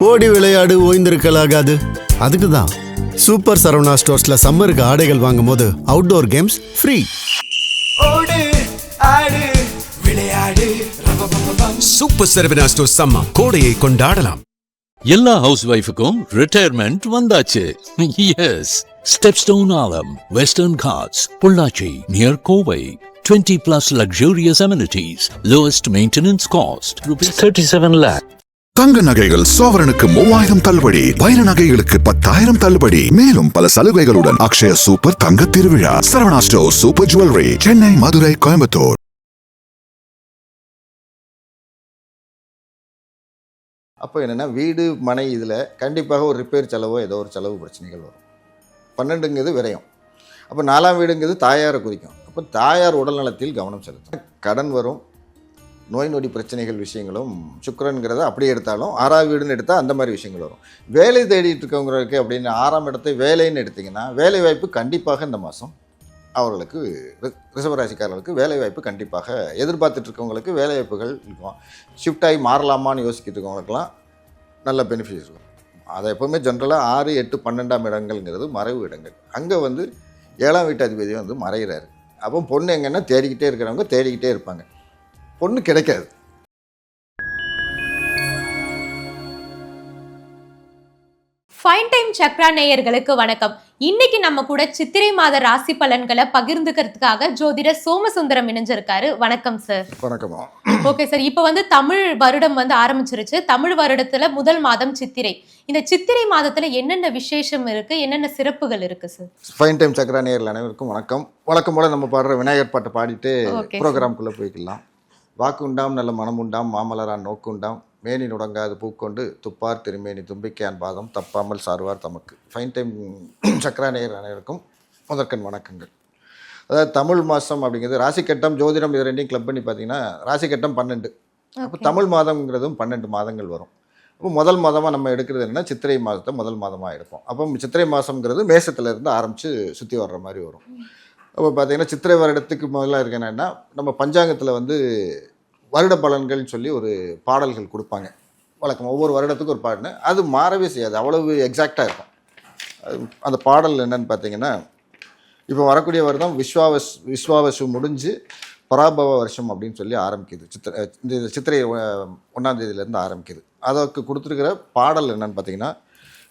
ஓடி விளையாடு ஓய்ந்திருக்கலாகாது. அதுக்கு தான் சூப்பர் சரவணா ஸ்டோர்ஸ்ல சம்மருக்கு ஆடைகள் வாங்கும் போது அவுட்டோர் கேம்ஸ் ஃப்ரீ. ஓடு ஆடு விளையாடு சூப்பர் சரவணா ஸ்டோர்ஸ் சம்மர் கோடையை கொண்டாடலாம். எல்லா ஹவுஸ் ஒய்ஃபுக்கும் ரிட்டையர்மெண்ட் வந்தாச்சு. எஸ், ஸ்டெப்ஸ்டோன் ஆலம், Western Ghats, Pollachi near Kovai. 20+ luxurious amenities, lowest maintenance cost, ₹37 lakh. தங்க நகைகள் சோவரனுக்கு 3000 தள்ளுபடி, வைர நகைகளுக்கு 10,000 தள்ளுபடி, மேலும் பல சலுகைகளுடன் அக்ஷய சூப்பர் தங்க திருவிழா. Saravana store super jewellery, Chennai, Madurai, Coimbatore. அப்போ என்னென்னா வீடு மனை இதில் கண்டிப்பாக ஒரு ரிப்பேர் செலவோ ஏதோ ஒரு செலவு பிரச்சனைகள் வரும். 12ங்கிறது விரயம். அப்போ 4ஆம் வீடுங்கிறது தாயாரை குறிக்கும். அப்போ தாயார் உடல்நலத்தில் கவனம் செலுத்தும். கடன் வரும், நோய் நொடி பிரச்சனைகள் விஷயங்களும் சுக்கிரன்கிறத அப்படியே எடுத்தாலும் 6ஆம் வீடுன்னு எடுத்தால் அந்த மாதிரி விஷயங்கள் வரும். வேலை தேடிட்டு இருக்கவங்களுக்கு அப்படின்னு 6ஆம் இடத்தை வேலைன்னு எடுத்திங்கன்னா வேலை வாய்ப்பு கண்டிப்பாக இந்த மாதம் அவர்களுக்கு ரிஷபராசிக்காரர்களுக்கு வேலை வாய்ப்பு கண்டிப்பாக எதிர்பார்த்துட்டு இருக்கவங்களுக்கு வேலை வாய்ப்புகள் இருக்கும். ஷிஃப்ட் ஆகி மாறலாமான்னு யோசிக்கிட்டு இருக்கவங்களுக்குலாம் நல்ல பெனிஃபிட்ஸ் இருக்கும். அதை எப்போவுமே ஜென்ரலாக 6, 8, 12ஆம் இடங்கள்ங்கிறது மறைவு இடங்கள். அங்கே வந்து 7ஆம் வீட்டு அதிபதி வந்து மறைகிறாரு. அப்போ பொண்ணு எங்கன்னா தேடிக்கிட்டே இருக்கிறவங்க தேடிக்கிட்டே இருப்பாங்க, பொண்ணு கிடைக்காது. ஃபைன் டைம் சக்ரா நேயர்களுக்கு வணக்கம். இன்னைக்கு நம்ம கூட சித்திரை மாத ராசி பலன்களை பகிர்ந்துக்கிறதுக்காக ஜோதிடர் சோமசுந்தரம் இணைஞ்சிருக்காரு. வணக்கம் சார். வணக்கமா. ஓகே சார், இப்போ வந்து தமிழ் வருடம் வந்து ஆரம்பிச்சிருச்சு. தமிழ் வருடத்துல முதல் மாதம் சித்திரை. இந்த சித்திரை மாதத்துல என்னென்ன விசேஷம் இருக்கு, என்னென்ன சிறப்புகள் இருக்கு சார்? ஃபைன் டைம் சக்ரா நேயர்கள் அனைவருக்கும் வணக்கம். வழக்கம் போல நம்ம பாடுற விநாயகர் பாட்டை பாடிட்டு ப்ரோக்ராம்குள்ளே போய்க்கலாம். வாக்கு உண்டாம் நல்ல மனம் உண்டாம் மாமலரான் நோக்கு உண்டாம் மேனி நுடங்காது பூக்கொண்டு துப்பார் திருமேனி தும்பிக்கையான் பாதம் தப்பாமல் சார்வார் தமக்கு. ஃபைன் டைம் சக்ரா நேயர் அனைவருக்கும் முதற்கண் வணக்கங்கள். அதாவது தமிழ் மாதம் அப்படிங்கிறது ராசிக்கட்டம் ஜோதிடம் இது ரெண்டையும் கிளப் பண்ணி பார்த்தீங்கன்னா ராசிக்கட்டம் 12. அப்போ தமிழ் மாதங்கிறதும் 12 மாதங்கள் வரும். அப்போ முதல் மாதமாக நம்ம எடுக்கிறது என்னென்னா சித்திரை மாதத்தை முதல் மாதமாக எடுப்போம். அப்போ சித்திரை மாதங்கிறது மேசத்துலேருந்து ஆரம்பித்து சுற்றி வர்ற மாதிரி வரும். அப்போ பார்த்தீங்கன்னா சித்திரை வருடத்துக்கு முதல்ல இருக்கு என்னென்னா நம்ம பஞ்சாங்கத்தில் வந்து வருட பலன்கள்னு சொல்லி ஒரு பாடல்கள் கொடுப்பாங்க வழக்கம். ஒவ்வொரு வருடத்துக்கும் ஒரு பாடல், அது மாறவே செய்யாது, அவ்வளவு எக்ஸாக்டாக இருக்கும். அந்த பாடல் என்னன்னு பார்த்தீங்கன்னா, இப்போ வரக்கூடிய வருடம் விஸ்வாவசு முடிஞ்சு பராபவ வருஷம் அப்படின்னு சொல்லி ஆரம்பிக்குது. இந்த சித்திரை 1ஆம் தேதியிலேருந்து ஆரம்பிக்குது. அதற்கு கொடுத்துருக்கிற பாடல் என்னன்னு பார்த்தீங்கன்னா,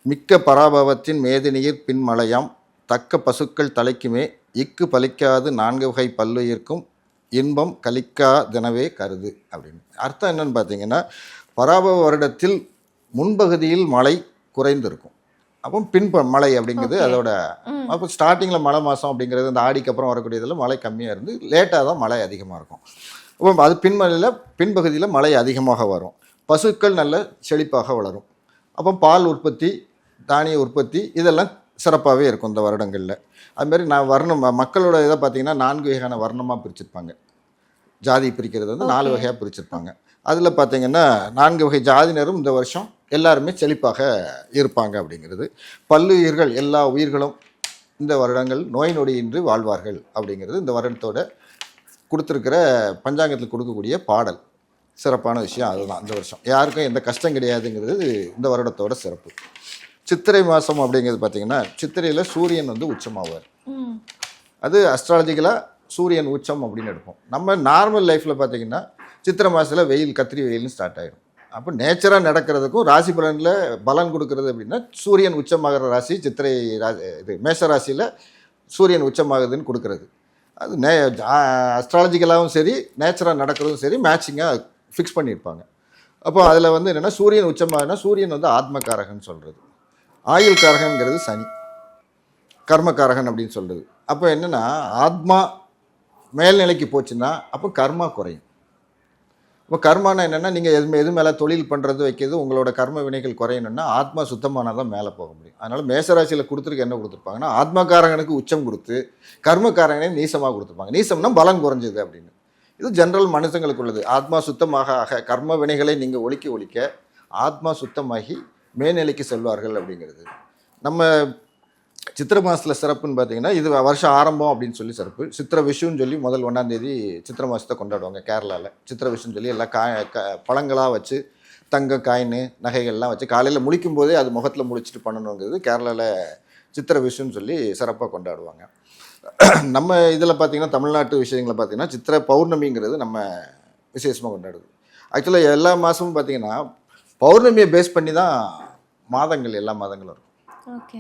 மிக்க பராபவத்தின் மேதினியிற் பின்மலையாம் தக்க பசுக்கள் தலைக்குமே இக்கு பலிக்காது 4 வகை பல்லுயிர்க்கும் இன்பம் கலிக்காதெனவே கருது அப்படின்னு. அர்த்தம் என்னன்னு பார்த்தீங்கன்னா, பராபவ வருடத்தில் முன்பகுதியில் மழை குறைந்திருக்கும், அப்போ மழை அப்படிங்கிறது அதோட. அப்போ ஸ்டார்டிங்கில் மழை மாதம் அப்படிங்கிறது அந்த ஆடிக்கு அப்புறம் வரக்கூடியதில் மழை கம்மியாக இருந்து லேட்டாக தான் மழை அதிகமாக இருக்கும். அப்போ அது பின்பகுதியில் மழை அதிகமாக வரும். பசுக்கள் நல்ல செழிப்பாக வளரும். அப்போ பால் உற்பத்தி, தானிய உற்பத்தி இதெல்லாம் சிறப்பாகவே இருக்கும் இந்த வருடங்களில். அதுமாரி வர்ணம் மக்களோட இதை பார்த்திங்கன்னா 4 வகையான வர்ணமாக பிரிச்சிருப்பாங்க. ஜாதி பிரிக்கிறது வந்து 4 வகையாக பிரிச்சிருப்பாங்க. அதில் பார்த்திங்கன்னா 4 வகை ஜாதியினரும் இந்த வருஷம் எல்லாருமே செழிப்பாக இருப்பாங்க அப்படிங்கிறது. பல்லுயிர்கள் எல்லா உயிர்களும் இந்த வருடங்கள் நோய் நொடியின்றி வாழ்வார்கள் அப்படிங்கிறது இந்த வருடத்தோட கொடுத்துருக்கிற பஞ்சாங்கத்தில் கொடுக்கக்கூடிய பாடல். சிறப்பான விஷயம் அதுதான். இந்த வருஷம் யாருக்கும் எந்த கஷ்டம் கிடையாதுங்கிறது இந்த வருடத்தோட சிறப்பு. சித்திரை மாதம் அப்படிங்கிறது பார்த்திங்கன்னா, சித்திரையில் சூரியன் வந்து உச்சமாவார். அது அஸ்ட்ராலஜிக்கலாக சூரியன் உச்சம் அப்படின்னு எடுப்போம். நம்ம நார்மல் லைஃப்பில் பார்த்திங்கன்னா சித்திரை மாதத்தில் வெயில், கத்திரி வெயில்னு ஸ்டார்ட் ஆகிடும். அப்போ நேச்சராக நடக்கிறதுக்கும் ராசி பலனில் பலன் கொடுக்கறது அப்படின்னா, சூரியன் உச்சமாகிற ராசி சித்திரை இது மேஷ ராசியில் சூரியன் உச்சமாகுதுன்னு கொடுக்கறது. அது அஸ்ட்ராலஜிக்கலாகவும் சரி நேச்சராக நடக்கிறதும் சரி மேட்சிங்காக ஃபிக்ஸ் பண்ணியிருப்பாங்க. அப்போ அதில் வந்து என்னென்னா, சூரியன் உச்சமாகுதுன்னா சூரியன் வந்து ஆத்மகாரகன் சொல்கிறது, ஆயுள் காரகன்கிறது சனி, கர்மகாரகன் அப்படின்னு சொல்கிறது. அப்போ என்னென்னா, ஆத்மா மேல்நிலைக்கு போச்சுன்னா அப்போ கர்மா குறையும். இப்போ கர்மானா என்னென்னா, நீங்கள் எது மேலே தொழில் பண்ணுறது வைக்கிறது உங்களோட கர்ம வினைகள் குறையணுன்னா ஆத்மா சுத்தமானால் தான் மேலே போக முடியும். அதனால் மேசராசியில் கொடுத்துருக்கு என்ன கொடுத்துருப்பாங்கன்னா, ஆத்மகாரகனுக்கு உச்சம் கொடுத்து கர்மகாரகனே நீசமாக கொடுத்துருப்பாங்க. நீசம்னா பலன் குறைஞ்சது அப்படின்னு. இது ஜென்ரல் மனுஷங்களுக்கு உள்ளது. ஆத்மா சுத்தமாக ஆக கர்ம வினைகளை நீங்கள் ஒழிக்க ஆத்மா சுத்தமாகி மேல்நிலைக்கு செல்வார்கள் அப்படிங்கிறது. நம்ம சித்திரை மாதத்தில் சிறப்புன்னு பார்த்தீங்கன்னா, இது வருஷம் ஆரம்பம் அப்படின்னு சொல்லி சிறப்பு. சித்திரை விஷுன்னு சொல்லி முதல் 1ஆம் தேதி சித்திரை மாதத்தை கொண்டாடுவாங்க கேரளாவில். சித்திரை விஷுன்னு சொல்லி எல்லாம் பழங்களாக வச்சு தங்க காயின் நகைகள்லாம் வச்சு காலையில் முழிக்கும் போதே அது முகத்தில் முழிச்சிட்டு பண்ணணுங்கிறது கேரளாவில் சித்திரை விஷுன்னு சொல்லி சிறப்பாக கொண்டாடுவாங்க. நம்ம இதில் பார்த்திங்கன்னா தமிழ்நாட்டு விஷயங்களை பார்த்திங்கன்னா சித்திரை பௌர்ணமிங்கிறது நம்ம விசேஷமாக கொண்டாடுது. ஆக்சுவலாக எல்லா மாதமும் பார்த்திங்கன்னா பௌர்ணமியை பேஸ் பண்ணி தான் மாதங்கள் எல்லா மாதங்களும் இருக்கும். ஓகே.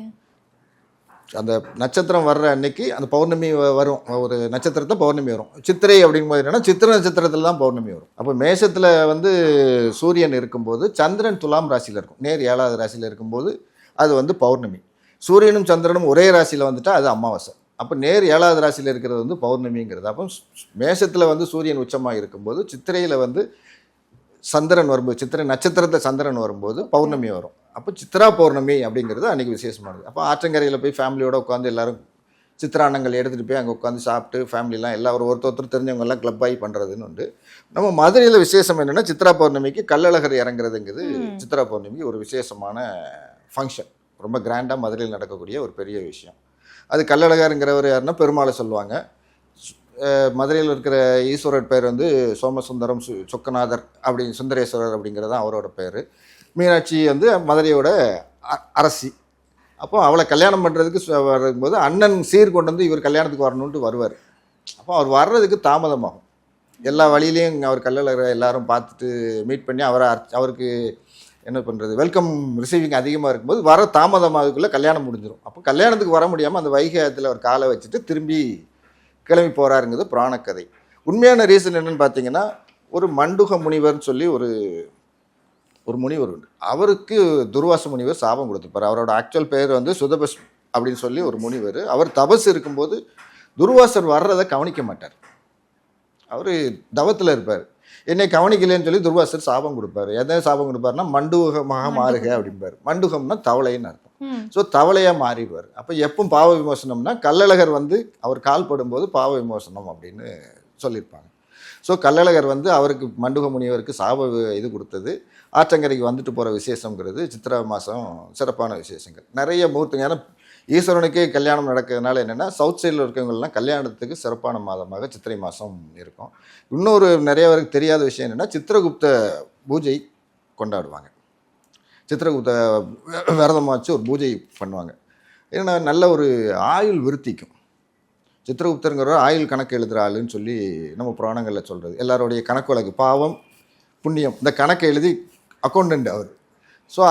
அந்த நட்சத்திரம் வர்ற அன்னைக்கு அந்த பௌர்ணமி வரும், ஒரு நட்சத்திரத்தை பௌர்ணமி வரும். சித்திரை அப்படிங்கும்போது என்னென்னா சித்திரை நட்சத்திரத்தில் தான் பௌர்ணமி வரும். அப்போ மேஷத்தில் வந்து சூரியன் இருக்கும்போது சந்திரன் துலாம் ராசியில் இருக்கும், நேர் 7வது ராசியில் இருக்கும்போது அது வந்து பௌர்ணமி. சூரியனும் சந்திரனும் ஒரே ராசியில் வந்துட்டால் அது அமாவாசை. அப்போ நேர் 7வது ராசியில் இருக்கிறது வந்து பௌர்ணமிங்கிறது. அப்போ மேஷத்தில் வந்து சூரியன் உச்சமாக இருக்கும்போது சித்திரையில் வந்து சந்திரன் வரும்போது, சித்திரை நட்சத்திரத்தில் சந்திரன் வரும்போது பௌர்ணமி வரும். அப்போ சித்ரா பௌர்ணமி அப்படிங்கிறது அன்றைக்கி விசேஷமானது. அப்போ ஆற்றங்கரையில் போய் ஃபேமிலியோடு உட்காந்து எல்லோரும் சித்திராண்ணங்கள் எடுத்துகிட்டு போய் அங்கே உட்காந்து சாப்பிட்டு ஃபேமிலிலாம் எல்லாம் ஒருத்தர் தெரிஞ்சவங்கெல்லாம் கிளப் ஆகி பண்ணுறதுன்னு உண்டு. நம்ம மதுரையில் விசேஷம் என்னென்னா சித்ரா பௌர்ணமிக்கு கள்ளழகர் இறங்குறதுங்கிறது சித்ரா பௌர்ணமிக்கு ஒரு விசேஷமான ஃபங்க்ஷன். ரொம்ப கிராண்டாக மதுரையில் நடக்கக்கூடிய ஒரு பெரிய விஷயம். அது கள்ளழகருங்கிறவர் யாருன்னா பெருமாளை சொல்லுவாங்க. மதுரையில் இருக்கிற ஈஸ்வரர் பேர் வந்து சோமசுந்தரம் சொக்கநாதர் சுந்தரேஸ்வரர் அப்படிங்கிறது தான் அவரோட பேர். மீனாட்சி வந்து மதுரையோட அரசி. அப்போ அவளை கல்யாணம் பண்ணுறதுக்கு வரும்போது அண்ணன் சீர் கொண்டு வந்து இவர் கல்யாணத்துக்கு வரணுன்ட்டு வருவார். அப்போ அவர் வர்றதுக்கு தாமதமாகும். எல்லா வழியிலையும் அவர் கள்ளழகரை எல்லாரும் பார்த்துட்டு மீட் பண்ணி அவருக்கு என்ன பண்ணுறது, வெல்கம் ரிசீவிங் அதிகமாக இருக்கும்போது வர தாமதமாகக்குள்ளே கல்யாணம் முடிஞ்சிடும். அப்போ கல்யாணத்துக்கு வர முடியாமல் அந்த வைகையத்தில் அவர் காலை வச்சுட்டு திரும்பி கிளம்பி போகிறாருங்கிறது புராணக்கதை. உண்மையான ரீசன் என்னென்னு பார்த்தீங்கன்னா, ஒரு மண்டுக முனிவர்னு சொல்லி ஒரு முனிவர் உண்டு. அவருக்கு துர்வாச முனிவர் சாபம் கொடுத்துருப்பார். அவரோட ஆக்சுவல் பேர் வந்து சுதபஸ் அப்படின்னு சொல்லி ஒரு முனிவர். அவர் தபஸ் இருக்கும்போது துர்வாசர் வர்றதை கவனிக்க மாட்டார். அவர் தவத்தில் இருப்பார். என்னை கவனிக்கலைன்னு சொல்லி துர்வாசர் சாபம் கொடுப்பார். எதை சாபம் கொடுப்பாருன்னா மண்டுகமாக மாறுக அப்படிம்பார். மண்டுகம்னா தவளைன்னு அர்த்தம். ஸோ தவளையாக மாறிடுவார். அப்போ எப்பவும் பாவ விமோசனம்னா கள்ளழகர் வந்து அவர் கால் படும்போது பாவ விமோசனம் அப்படின்னு சொல்லியிருப்பாங்க. ஸோ கள்ளழகர் வந்து அவருக்கு மண்டுக முனிவருக்கு சாப இது கொடுத்தது. ஆற்றங்கரைக்கு வந்துட்டு போகிற விசேஷங்கிறது சித்திரை மாதம் சிறப்பான விசேஷங்கள் நிறைய முகூர்த்தங்க. ஏன்னா ஈஸ்வரனுக்கே கல்யாணம் நடக்கிறதுனால என்னென்னா சவுத் சைடில் இருக்கவங்கலாம் கல்யாணத்துக்கு சிறப்பான மாதமாக சித்திரை மாதம் இருக்கும். இன்னொரு நிறைய பேருக்கு தெரியாத விஷயம் என்னென்னா சித்திரகுப்த பூஜை கொண்டாடுவாங்க. சித்திரகுப்த விரதமாக வச்சு ஒரு பூஜை பண்ணுவாங்க. ஏன்னா நல்ல ஒரு ஆயுள் விருத்திக்கும். சித்திரகுப்தருங்கிற ஆயுள் கணக்கு எழுதுகிற ஆளுன்னு சொல்லி நம்ம புராணங்களில் சொல்கிறது. எல்லாருடைய கணக்கு வழக்கு பாவம் புண்ணியம் இந்த கணக்கை எழுதி அக்கௌண்டன்ட் அவர். ஸோ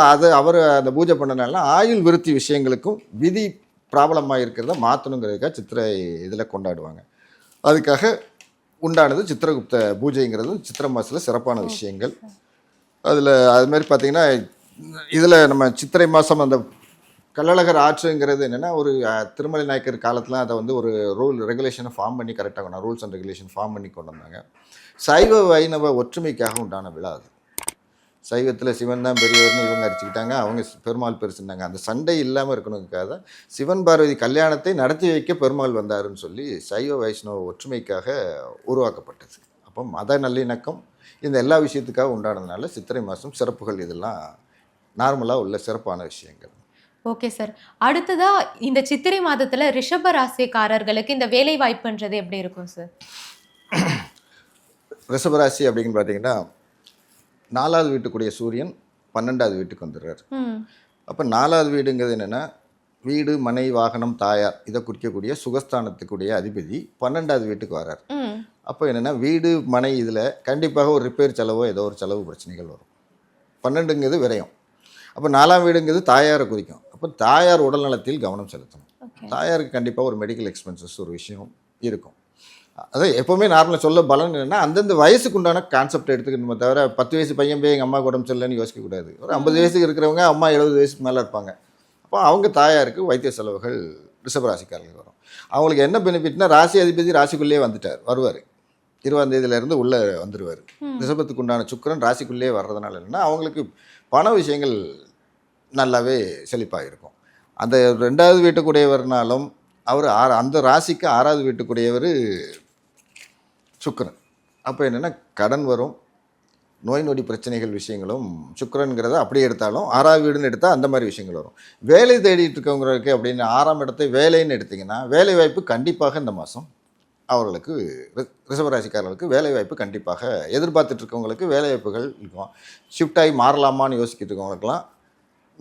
அவர் அந்த பூஜை பண்ணனால ஆயுள் விருத்தி விஷயங்களுக்கும் விதி ப்ராப்ளமாக இருக்கிறத மாற்றணுங்கிறதுக்காக சித்திரை இதில் கொண்டாடுவாங்க. அதுக்காக உண்டானது சித்திரகுப்த பூஜைங்கிறது சித்திரை மாதத்தில் சிறப்பான விஷயங்கள். அதில் அதுமாதிரி பார்த்திங்கன்னா இதில் நம்ம சித்திரை மாதம் அந்த கள்ளழகர் ஆற்றுங்கிறது என்னென்னா ஒரு திருமலை நாயக்கர் காலத்தில் அதை வந்து ஒரு ரெகுலேஷனை ஃபார்ம் பண்ணி கரெக்டாக ரூல்ஸ் அண்ட் ரெகுலேஷன் ஃபார்ம் பண்ணி கொண்டு வந்தாங்க. சைவ வைணவ ஒற்றுமைக்காக உண்டான விழா அது. சைவத்தில் சிவன் தான் பெரியவர்னு இவங்க அடிச்சுக்கிட்டாங்க, அவங்க பெருமாள் பெருசுன்னாங்க. அந்த சண்டை இல்லாமல் இருக்கணுங்கிறதுக்காக சிவன் பார்வதி கல்யாணத்தை நடத்தி வைக்க பெருமாள் வந்தாருன்னு சொல்லி சைவ வைஷ்ணவ ஒற்றுமைக்காக உருவாக்கப்பட்டது. அப்போ மத நல்லிணக்கம் இந்த எல்லா விஷயத்துக்காக உண்டானதுனால சித்திரை மாதம் சிறப்புகள் இதெல்லாம் நார்மலாக உள்ள சிறப்பான விஷயங்கள். Okay sir. அடுத்ததா இந்த சித்திரை மாதத்தில் ரிஷப ராசிக்காரர்களுக்கு இந்த வேலை வாய்ப்புன்றது எப்படி இருக்கும் சார்? ரிஷபராசி அப்படின்னு பார்த்தீங்கன்னா 4வது வீட்டுக்குடைய சூரியன் 12வது வீட்டுக்கு வந்துடுறாரு. அப்போ 4வது வீடுங்கிறது என்னென்னா வீடு மனை வாகனம் தாயார் இதை குறிக்கக்கூடிய சுகஸ்தானத்துக்குடைய அதிபதி 12வது வீட்டுக்கு வர்றார். அப்போ என்னென்னா வீடு மனை இதில் கண்டிப்பாக ஒரு ரிப்பேர் செலவோ ஏதோ ஒரு செலவு பிரச்சனைகள் வரும். 12ங்கிறது விரயம். அப்போ 4ஆம் வீடுங்கிறது தாயாரை குறிக்கும். அப்போ தாயார் உடல் நலத்தில் கவனம் செலுத்தணும். தாயாருக்கு கண்டிப்பாக ஒரு மெடிக்கல் எக்ஸ்பென்சஸ் ஒரு விஷயம் இருக்கும். அதை எப்போவுமே நார்மலாக சொல்ல பலன் என்னென்னா அந்தந்த வயசுக்கு உண்டான கான்செப்ட் எடுத்துக்கணுமே தவிர 10 வயசு பையன் போய் எங்கள் அம்மா உடம்பு சரியில்லைன்னு யோசிக்கக்கூடாது. ஒரு 50 வயசுக்கு இருக்கிறவங்க அம்மா 70 வயசுக்கு மேலே இருப்பாங்க. அப்போ அவங்க தாயாருக்கு வைத்திய செலவுகள் ரிஷபராசிக்காரர்கள் வரும். அவங்களுக்கு என்ன பெனிஃபிட்னா ராசி அதிபதி ராசிக்குள்ளேயே வருவார். 20ஆம் தேதியிலேருந்து உள்ளே வந்துடுவார். ரிஷபத்துக்கு உண்டான சுக்கிரன் ராசிக்குள்ளேயே வர்றதுனால என்னென்னா அவங்களுக்கு பண விஷயங்கள் நல்லாவே செழிப்பாக இருக்கும். அந்த 2வது வீட்டுக்குடையவர்னாலும் அவர் அந்த ராசிக்கு 6வது வீட்டுக்குடையவர் சுக்கிரன். அப்போ என்னென்னா கடன் வரும், நோய் நொடி பிரச்சனைகள் விஷயங்களும் சுக்கிரன்கிறத அப்படியே எடுத்தாலும் 6வது வீடுன்னு எடுத்தால் அந்த மாதிரி விஷயங்கள் வரும். வேலை தேடிட்டு இருக்கவங்களுக்கு அப்படின்னு 6ஆம் இடத்தை வேலைன்னு எடுத்திங்கன்னா வேலை வாய்ப்பு கண்டிப்பாக இந்த மாதம் அவர்களுக்கு ரிஷபராசிக்காரர்களுக்கு வேலைவாய்ப்பு கண்டிப்பாக எதிர்பார்த்துட்டு இருக்கவங்களுக்கு வேலைவாய்ப்புகள் இருக்கும். ஷிஃப்ட் ஆகி மாறலாமான்னு யோசிக்கிட்டு இருக்கவங்களுக்குலாம்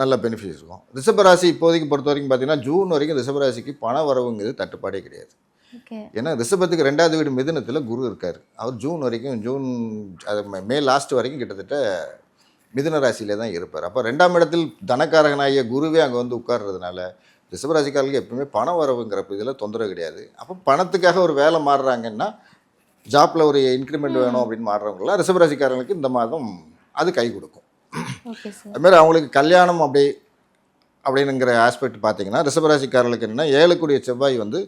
நல்ல பெனிஃபிட்ஸ் இருக்கும். ரிஷபராசி இப்போதைக்கு பொறுத்த வரைக்கும் பார்த்தீங்கன்னா ஜூன் வரைக்கும் ரிஷபராசிக்கு பண வரவுங்கிறது தட்டுப்பாடே கிடையாது. ஓகே. ஏன்னா ரிஷபத்துக்கு 2வது வீடு மிதுனத்தில் குரு இருக்கார். அவர் ஜூன் அது மே லாஸ்ட் வரைக்கும் கிட்டத்தட்ட மிதுன ராசியிலே தான் இருப்பார். அப்போ 2ஆம் இடத்தில் தனக்காரகனாகிய குருவே அங்கே வந்து உட்கார்றதுனால ரிஷபராசிக்காரர்களுக்கு எப்பவுமே பண வரவுங்கிற இதில் தொந்தரவு கிடையாது. அப்போ பணத்துக்காக ஒரு வேலை மாறுறாங்கன்னா ஜாப்பில் ஒரு இன்க்ரிமெண்ட் வேணும் அப்படின்னு மாறுறவங்களாம் ரிஷபராசிக்காரர்களுக்கு இந்த மாதம் அது கை கொடுக்கும். Okay sir. அதுமாதிரி அவங்களுக்கு கல்யாணம் அப்படின்னுங்கிற ஆஸ்பெக்ட் பார்த்தீங்கன்னா ரிஷபராசிக்காரர்களுக்கு என்னென்னா 7 செவ்வாய் வந்து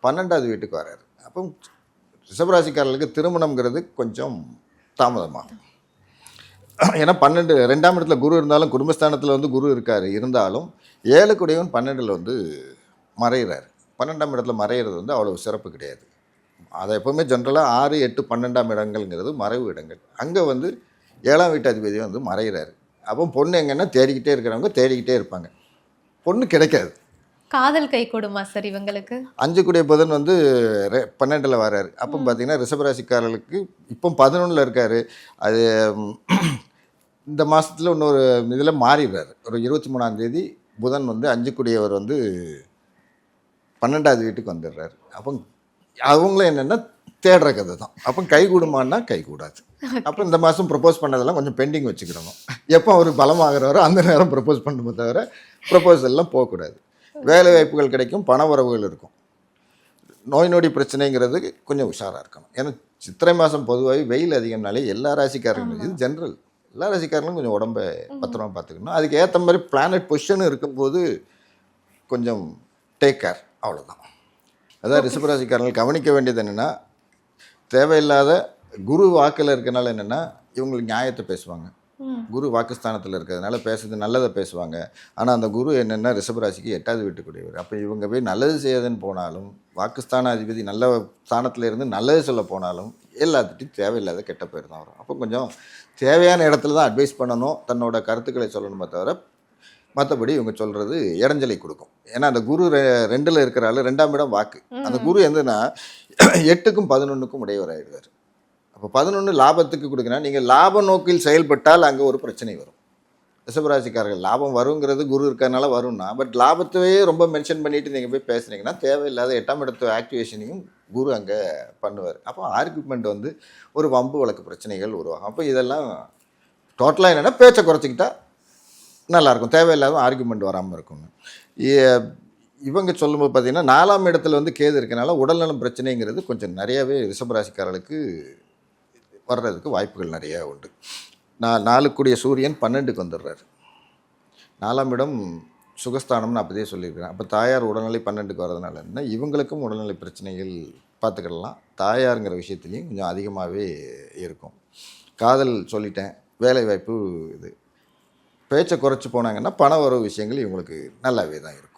12வது வீட்டுக்கு வராரு. அப்போ ரிஷபராசிக்காரர்களுக்கு திருமணம்ங்கிறது கொஞ்சம் தாமதமாகும். ஏன்னா 2ஆம் இடத்துல குரு இருந்தாலும் குடும்பஸ்தானத்தில் வந்து குரு இருக்கார், இருந்தாலும் 7 12ல் வந்து மறைகிறார். 12ஆம் இடத்துல மறைகிறது வந்து அவ்வளோ சிறப்பு கிடையாது. அதை எப்போவுமே ஜென்ரலாக 6, 8, 12ஆம் இடங்கள்ங்கிறது மறைவு இடங்கள். அங்கே வந்து 7ஆம் வீட்டு அதிபதி வந்து மறைகிறாரு. அப்போ பொண்ணு எங்கன்னா தேடிக்கிட்டே இருக்கிறவங்க தேடிக்கிட்டே இருப்பாங்க, பொண்ணு கிடைக்காது. காதல் கை கொடுமா சார் இவங்களுக்கு? 5 புதன் வந்து 12ல் வர்றாரு. அப்போ பார்த்தீங்கன்னா ரிஷபராசிக்காரர்களுக்கு இப்போ 11ல் இருக்கார். அது இந்த மாதத்தில் இன்னொரு இதில் மாறிடுறாரு. ஒரு 23ஆம் தேதி புதன் வந்து 5 வந்து 12வது வீட்டுக்கு வந்துடுறாரு. அப்போ அவங்களும் என்னென்னா தேடுற கதை தான். அப்போ கை கூடுமான்னா கை கூடாது. அப்போ இந்த மாதம் ப்ரப்போஸ் பண்ணதெல்லாம் கொஞ்சம் பெண்டிங் வச்சுக்கிறோம். எப்போ அவர் பலமாகிறவரோ அந்த நேரம் ப்ரப்போஸ் பண்ணுமே தவிர ப்ரப்போசல்லாம் போகக்கூடாது. வேலை வாய்ப்புகள் கிடைக்கும், பண வரவுகள் இருக்கும். நோய் நொடி பிரச்சனைங்கிறது கொஞ்சம் உஷாராக இருக்கணும். ஏன்னா சித்திரை மாதம் பொதுவாகவே வெயில் அதிகம்னாலே எல்லா ராசிக்காரங்களும், இது ஜென்ரல், எல்லா ராசிக்காரங்களும் கொஞ்சம் உடம்பை பத்திரமா பார்த்துக்கணும். அதுக்கு ஏற்ற மாதிரி பிளானட் பொசிஷன் இருக்கும்போது கொஞ்சம் டேக் கேர், அவ்வளோதான். அதாவது ரிஷபராசிக்காரர்கள் கவனிக்க வேண்டியது என்னென்னா, தேவையில்லாத குரு வாக்கில் இருக்கனால என்னென்னா இவங்களுக்கு நியாயத்தை பேசுவாங்க. குரு வாக்குஸ்தானத்தில் இருக்கிறதுனால பேசுறது நல்லதை பேசுவாங்க. ஆனால் அந்த குரு என்னென்னா ரிஷபராசிக்கு 8வது வீட்டுக்குரியவர். அப்போ இவங்க போய் நல்லது செய்யாதுன்னு போனாலும், வாக்குஸ்தான அதிபதி நல்ல ஸ்தானத்தில் இருந்து நல்லது சொல்ல போனாலும் எல்லாத்துட்டையும் தேவையில்லாத கெட்ட பேர் தான் வரும். அப்போ கொஞ்சம் தேவையான இடத்துல தான் அட்வைஸ் பண்ணணும், தன்னோட கருத்துக்களை சொல்லணுமே தவிர மற்றபடி இவங்க சொல்கிறது இடைஞ்சலை கொடுக்கும். ஏன்னா அந்த குரு 2ல் இருக்கிறாள், 2ஆம் இடம் வாக்கு. அந்த குரு எதுனா 8க்கும் 11க்கும் உடையவராகிடுவார். அப்போ 11 லாபத்துக்கு கொடுக்குறேன். நீங்கள் லாப நோக்கில் செயல்பட்டால் அங்கே ஒரு பிரச்சனை வரும். ரிஷபராசிக்காரர்கள் லாபம் வருங்கிறது குரு இருக்கிறதுனால வரும்னா, பட் லாபத்தையே ரொம்ப மென்ஷன் பண்ணிவிட்டு நீங்கள் போய் பேசுனீங்கன்னா தேவையில்லாத 8ஆம் இடத்து ஆக்டிவேஷனையும் குரு அங்கே பண்ணுவார். அப்போ ஆர்குமெண்ட் வந்து ஒரு வம்பு வழக்கு பிரச்சனைகள் உருவாகும். அப்போ இதெல்லாம் டோட்டலாக என்னென்னா பேச்சை குறைச்சிக்கிட்டா நல்லாயிருக்கும், தேவையில்லாத ஆர்குமெண்ட் வராமல் இருக்குங்க. இவங்க சொல்லும்போது பார்த்திங்கன்னா 4ஆம் இடத்துல வந்து கேது இருக்கனால உடல்நலம் பிரச்சனைங்கிறது கொஞ்சம் நிறையாவே ரிஷபராசிக்காரர்களுக்கு வர்றதுக்கு வாய்ப்புகள் நிறையா உண்டு. 4 சூரியன் 12க்கு வந்துடுறாரு. 4ஆம் இடம் சுகஸ்தானம்னு அப்போதே சொல்லியிருக்கிறேன். அப்போ தாயார் உடல்நிலை 12க்கு வர்றதுனால என்ன, இவங்களுக்கும் உடல்நிலை பிரச்சனைகள் பார்த்துக்கிடலாம். தாயாருங்கிற விஷயத்துலையும் கொஞ்சம் அதிகமாகவே இருக்கும். காதல் சொல்லிட்டேன், வேலை வாய்ப்பு இது. பேச்சை குறைச்சி போனாங்கன்னா பண வரவு விஷயங்கள் இவங்களுக்கு நல்லாவே தான் இருக்கும்.